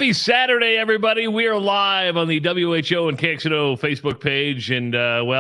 Happy Saturday, everybody. We are live on the WHO and KXNO Facebook page. And,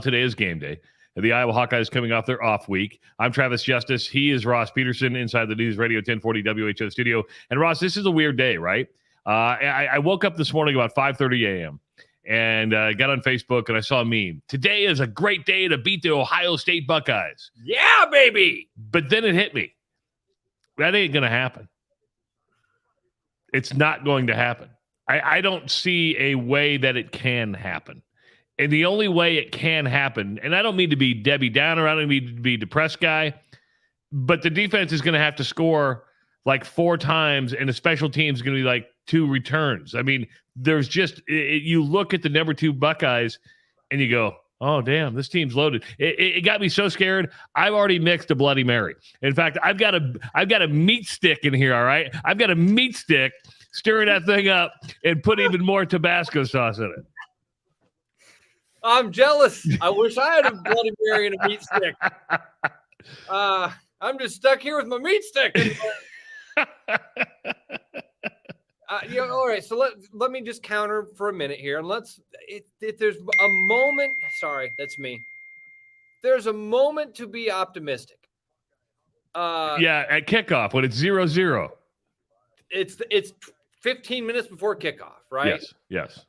today is game day. The Iowa Hawkeyes coming off their off week. I'm Travis Justice. He is Ross Peterson inside the News Radio 1040 WHO studio. And, Ross, this is a weird day, right? I woke up this morning about 5:30 a.m. and got on Facebook, and I saw a meme. Today is a great day to beat the Ohio State Buckeyes. Yeah, baby. But then it hit me. That ain't going to happen. It's not going to happen. I don't see a way that it can happen. And the only way it can happen, and I don't mean to be Debbie Downer, I don't mean to be a depressed guy, but the defense is going to have to score like 4 times, and the special teams is going to be like 2 returns. I mean, there's just you look at the number 2 Buckeyes, and you go, oh, damn, this team's loaded. It got me so scared. I've already mixed a Bloody Mary. In fact, I've got a meat stick in here, all right? I've got a meat stick, stirring that thing up and put even more Tabasco sauce in it. I'm jealous. I wish I had a Bloody Mary and a meat stick. I'm just stuck here with my meat stick. All right, so let me just counter for a minute here, and if there's a moment, sorry, that's me. There's a moment to be optimistic. At kickoff when it's 0-0. It's 15 minutes before kickoff, right? Yes.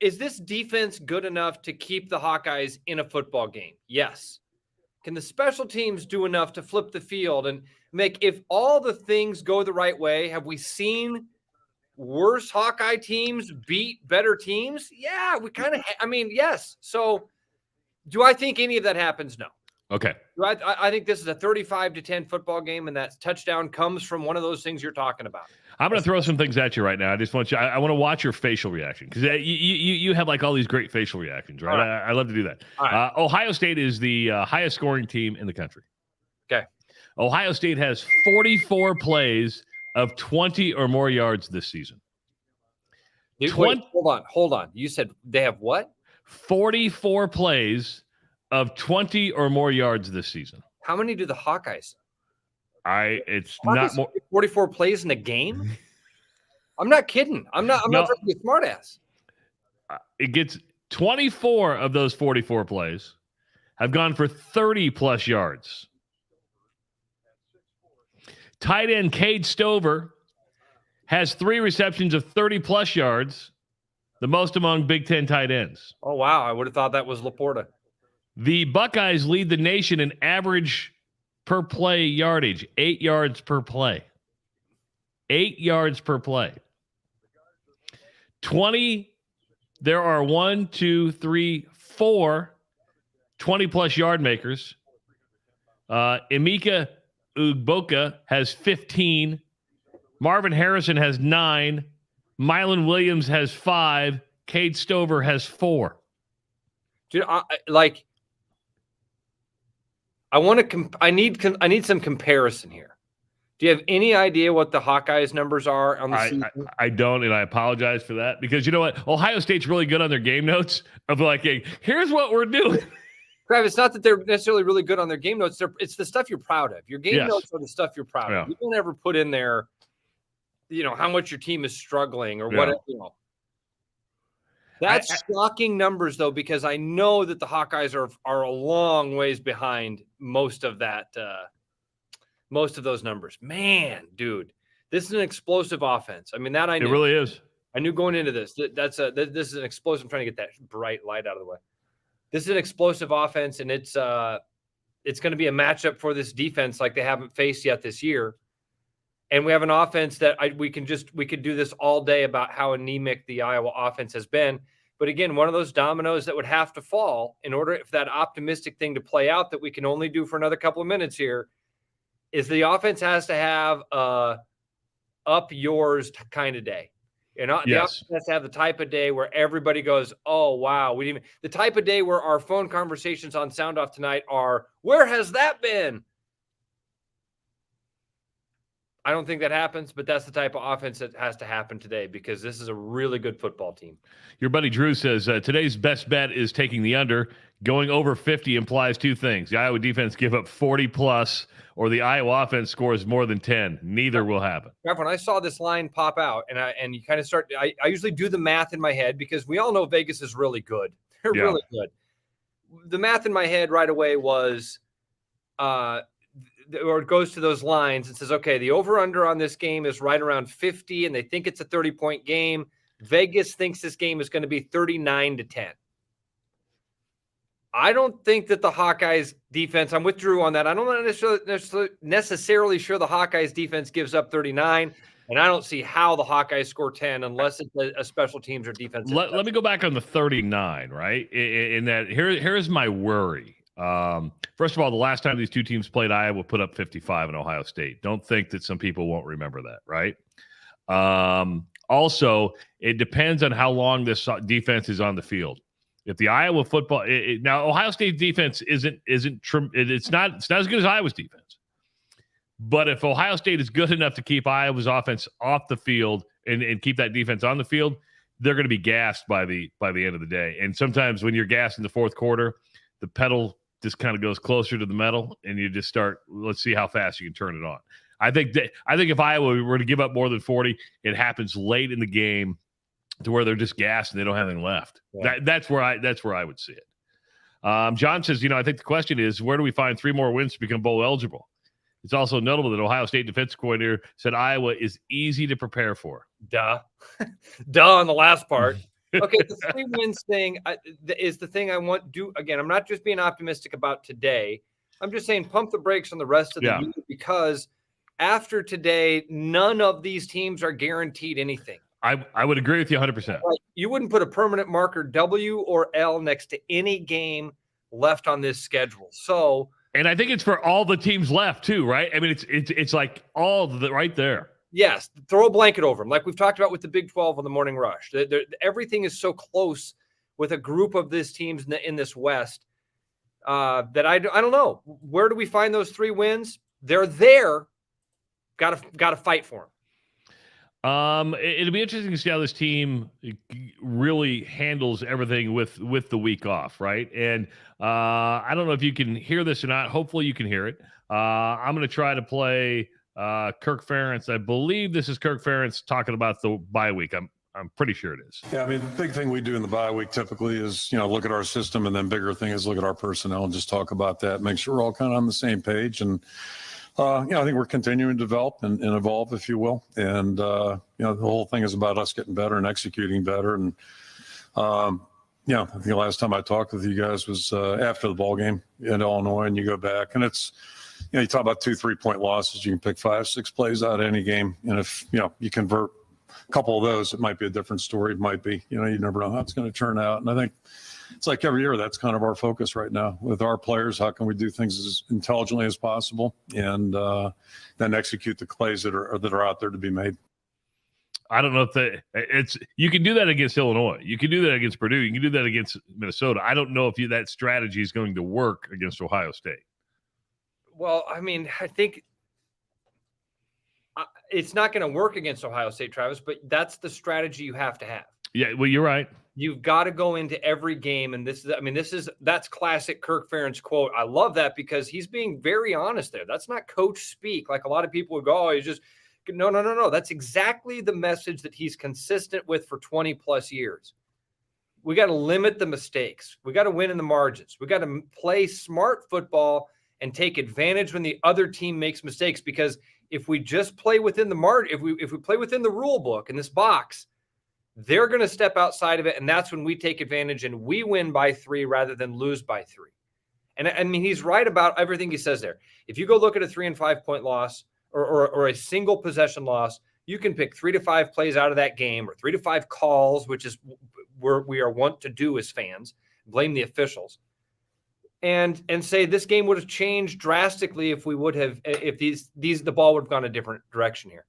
Is this defense good enough to keep the Hawkeyes in a football game? Yes. Can the special teams do enough to flip the field and make, if all the things go the right way, have we seen worse Hawkeye teams beat better teams? Yeah, we kind of, yes. So do I think any of that happens? No. Okay. I think this is a 35-10 football game, and that touchdown comes from one of those things you're talking about. I'm going to throw some things at you right now. I just want you. I want to watch your facial reaction because you have like all these great facial reactions, right? Right. I love to do that. Right. Ohio State is the highest scoring team in the country. Okay. Ohio State has 44 plays of 20 or more yards this season. Wait, hold on. You said they have what? 44 plays of 20 or more yards this season. How many do the Hawkeyes? It's not more. 44 plays in a game? I'm not kidding. I'm not trying to be a smart ass. It gets 24 of those 44 plays have gone for 30 plus yards. Tight end Cade Stover has 3 receptions of 30 plus yards, the most among Big Ten tight ends. Oh, wow. I would have thought that was Laporta. The Buckeyes lead the nation in average per play yardage, 8 yards per play. 8 yards per play. 20, there are 1, 2, 3, 4 20-plus yard makers. Emeka Ugboka has 15. Marvin Harrison has 9. Mylan Williams has 5. Cade Stover has 4. Dude, I need some comparison here. Do you have any idea what the Hawkeyes numbers are on the season? I don't, and I apologize for that because you know what? Ohio State's really good on their game notes of like, hey, here's what we're doing. Travis, it's not that they're necessarily really good on their game notes. It's the stuff you're proud of. Your game notes are the stuff you're proud of. You don't ever put in there, how much your team is struggling or what. That's shocking numbers, though, because I know that the Hawkeyes are a long ways behind most of those numbers. Man, dude, this is an explosive offense. I mean, that I knew. It really is. I knew going into this. This is an explosive. I'm trying to get that bright light out of the way. This is an explosive offense, and it's going to be a matchup for this defense like they haven't faced yet this year. And we have an offense that we could do this all day about how anemic the Iowa offense has been. But again, one of those dominoes that would have to fall in order for that optimistic thing to play out that we can only do for another couple of minutes here is the offense has to have a up yours kind of day. The offense has to have the type of day where everybody goes, oh, wow. The type of day where our phone conversations on Sound Off tonight are, where has that been? I don't think that happens, but that's the type of offense that has to happen today because this is a really good football team. Your buddy Drew says today's best bet is taking the under. Going over 50 implies two things. The Iowa defense give up 40 plus, or the Iowa offense scores more than 10. Neither will happen. When I saw this line pop out, and you kind of start, I usually do the math in my head because we all know Vegas is really good. They're really good. The math in my head right away was, or it goes to those lines and says, okay, the over-under on this game is right around 50, and they think it's a 30-point game. Vegas thinks this game is going to be 39-10. I don't think that the Hawkeyes defense, I'm with Drew on that. I don't necessarily sure the Hawkeyes defense gives up 39, and I don't see how the Hawkeyes score 10 unless it's a special teams or defense. Let me go back on the 39, right? In that, here's my worry. First of all, the last time these two teams played, Iowa put up 55 in Ohio State. Don't think that some people won't remember that, right? Also, it depends on how long this defense is on the field. If the Iowa football now Ohio State defense it's not as good as Iowa's defense, but if Ohio State is good enough to keep Iowa's offense off the field and keep that defense on the field, they're going to be gassed by the end of the day. And sometimes when you're gassed in the fourth quarter, the pedal just kind of goes closer to the metal, and you just start. Let's see how fast you can turn it on. I think if Iowa were to give up more than 40, it happens late in the game, to where they're just gassed and they don't have anything left. Yeah. That's where I would see it. John says, I think the question is, where do we find 3 more wins to become bowl eligible? It's also notable that Ohio State defense coordinator said Iowa is easy to prepare for. Duh on the last part. Okay, the 3 wins thing is the thing I want to do. Again, I'm not just being optimistic about today. I'm just saying pump the brakes on the rest of the year, because after today, none of these teams are guaranteed anything. I would agree with you 100%. Like, you wouldn't put a permanent marker W or L next to any game left on this schedule. So, and I think it's for all the teams left too, right? I mean, it's like all the right there. Yes, throw a blanket over them, like we've talked about with the Big 12 on the Morning Rush. Everything is so close with a group of these teams in this West that I don't know. Where do we find those 3 wins? They're there. Got to fight for them. It'll be interesting to see how this team really handles everything with the week off, right? And I don't know if you can hear this or not. Hopefully you can hear it. I'm going to try to play Kirk Ferentz. I believe this is Kirk Ferentz talking about the bye week. I'm pretty sure it is. Yeah, I mean, the big thing we do in the bye week typically is, look at our system, and then bigger thing is look at our personnel and just talk about that, make sure we're all kind of on the same page. And I think we're continuing to develop and evolve, if you will. And, the whole thing is about us getting better and executing better. And, I think the last time I talked with you guys was after the ball game in Illinois, and you go back and it's, you talk about 2 3-point losses. You can pick 5, 6 plays out of any game. And if, you convert a couple of those, it might be a different story. It might be, you never know how it's going to turn out. And I think it's like every year, that's kind of our focus right now with our players. How can we do things as intelligently as possible, and then execute the plays that are out there to be made? I don't know if you can do that against Illinois. You can do that against Purdue. You can do that against Minnesota. I don't know if that strategy is going to work against Ohio State. Well, I mean, I think it's not going to work against Ohio State, Travis, but that's the strategy you have to have. Yeah, well, you're right. You've got to go into every game. And that's classic Kirk Ferentz quote. I love that because he's being very honest there. That's not coach speak. Like a lot of people would go, he's just, no. That's exactly the message that he's consistent with for 20 plus years. We got to limit the mistakes. We got to win in the margins. We got to play smart football and take advantage when the other team makes mistakes. Because if we just play within the margin, if we play within the rule book in this box, they're going to step outside of it, and that's when we take advantage and we win by 3 rather than lose by 3. And I mean, he's right about everything he says there. If you go look at a 3 and 5 point loss or a single possession loss, you can pick 3 to 5 plays out of that game or 3 to 5 calls, which is where we are wont to do as fans, blame the officials, and say this game would have changed drastically if the ball would have gone a different direction here.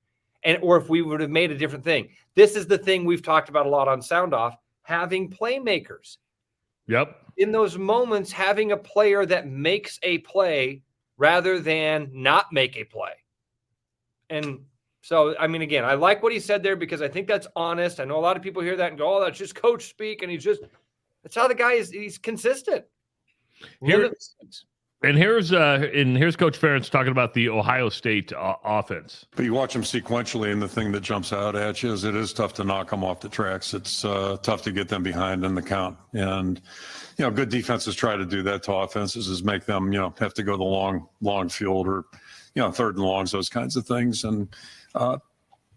Or if we would have made a different thing. This is the thing we've talked about a lot on Sound Off, having playmakers. Yep. In those moments, having a player that makes a play rather than not make a play. And So, I mean, again, I like what he said there because I think that's honest. I know a lot of people hear that and go, oh, that's just coach speak. And that's how the guy is. He's consistent. Here's Coach Ferentz talking about the Ohio State offense. But you watch them sequentially, and the thing that jumps out at you is it is tough to knock them off the tracks. It's tough to get them behind in the count. And, good defenses try to do that to offenses is make them, have to go the long field or, third and longs, those kinds of things. And,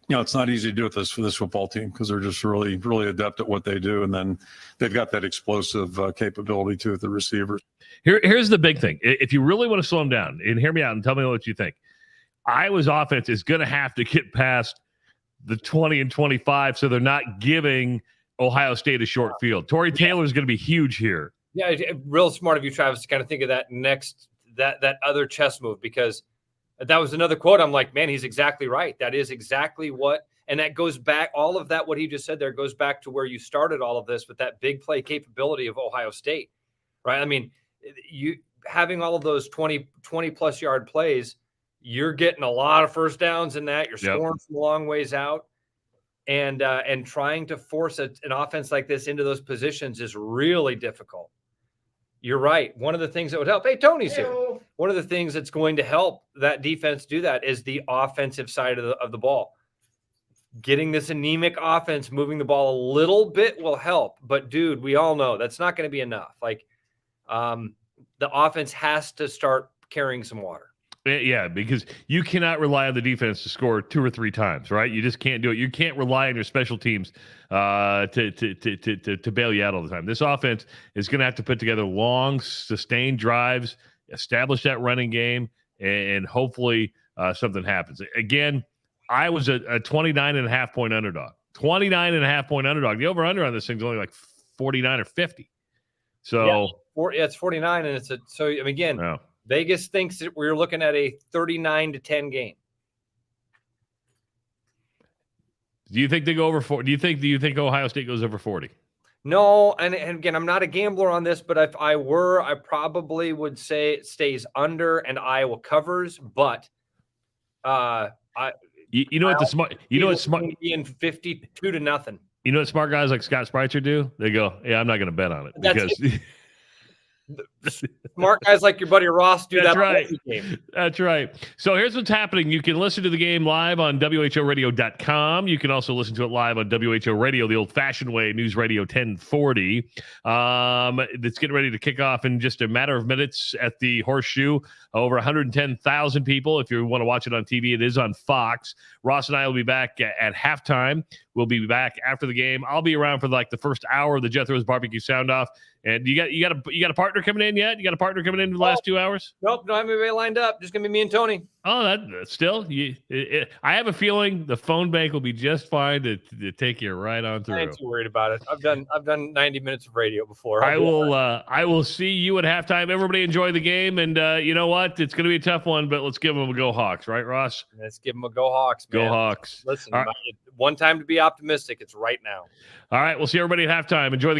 it's not easy to do it for this football team because they're just really, really adept at what they do. And then they've got that explosive capability too with the receivers. Here's the big thing. If you really want to slow them down, and hear me out and tell me what you think, Iowa's offense is going to have to get past the 20 and 25 so they're not giving Ohio State a short field. Torrey Taylor is going to be huge here. Yeah, real smart of you, Travis, to kind of think of that that other chess move, because that was another quote. I'm like, man, he's exactly right. That is exactly what, and that goes back, all of that, what he just said there goes back to where you started all of this with that big play capability of Ohio State, right? I mean, you having all of those 20 plus yard plays, you're getting a lot of first downs in that. You're scoring from a long ways out, and trying to force an offense like this into those positions is really difficult. You're right. One of the things that would help, hey, Tony's here. One of the things that's going to help that defense do that is the offensive side of the ball. Getting this anemic offense moving the ball a little bit will help, but dude, we all know that's not going to be enough. Like, the offense has to start carrying some water. Yeah, because you cannot rely on the defense to score 2 or 3 times, right? You just can't do it. You can't rely on your special teams to bail you out all the time. This offense is going to have to put together long, sustained drives, establish that running game, and hopefully something happens. Again, I was a 29.5 point underdog. 29.5 point underdog. The over-under on this thing's only like 49 or 50. So it's 49, and again, Vegas thinks that we're looking at a 39-10 game. Do you think they go over 40? Do you think Ohio State goes over 40? No, and again, I'm not a gambler on this, but if I were, I probably would say it stays under and Iowa covers. But what smart being 52-0. You know what smart guys like Scott Spritzer do? They go, "Yeah, I'm not going to bet on it because." Smart guys like your buddy Ross do That's that. Right. That's right. So here's what's happening. You can listen to the game live on WHOradio.com. You can also listen to it live on WHO Radio, the old-fashioned way, News Radio 1040. It's getting ready to kick off in just a matter of minutes at the Horseshoe. Over 110,000 people. If you want to watch it on TV, it is on Fox. Ross and I will be back at halftime. We'll be back after the game. I'll be around for like the first hour of the Jethro's Barbecue Sound Off. And you got a partner coming in yet? You got a partner coming in the last 2 hours? Nope, don't have anybody lined up. Just gonna be me and Tony. Oh, I have a feeling the phone bank will be just fine to take you right on through. I ain't too worried about it. I've done 90 minutes of radio before. I will see you at halftime. Everybody enjoy the game, and you know what? It's going to be a tough one, but let's give them a go Hawks, right, Ross? Let's give them a go Hawks, man. Go Hawks. Listen, one time to be optimistic. It's right now. All right, we'll see everybody at halftime. Enjoy the game.